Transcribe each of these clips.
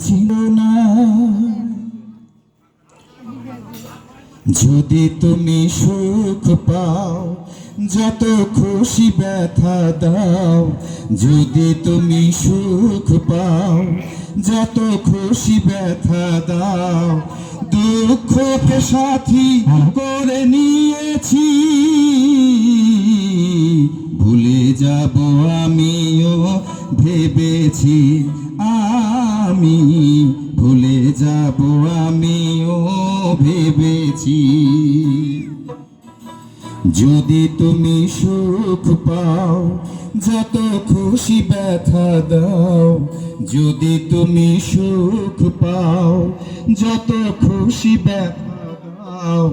ছিল না। যদি তুমি সুখ পাও যত খুশি ব্যথা দাও, যদি তুমি সুখ পাও যত খুশি ব্যথা দাও, দুঃখকে সাথী করে নিয়েছি, ভুলে যাব আমিও ভেবেছি, আমি ভুলে যাব আমিও ভেবেছি। যদি তুমি সুখ পাও যত খুশি ব্যথা দাও, যদি তুমি সুখ পাও যত খুশি ব্যথা দাও,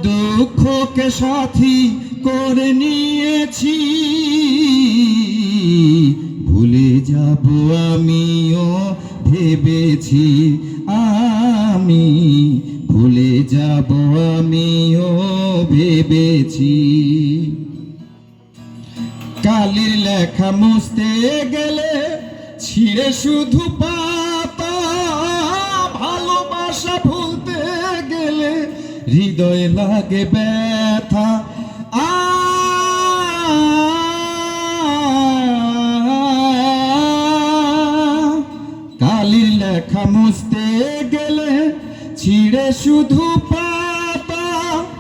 দুঃখকে সাথী করে নিয়েছি, ভুলে যাব আমিও ভেবেছি, আমি ভুলে যাব আমিও ভেবেছি। কালির লেখা মুছতে গেলে ছিঁড়ে শুধু পাতা, ভালোবাসা ভুলতে গেলে হৃদয়ে লাগে ব্যথা। কালির লেখা মুছতে গেলে ছিঁড়ে শুধু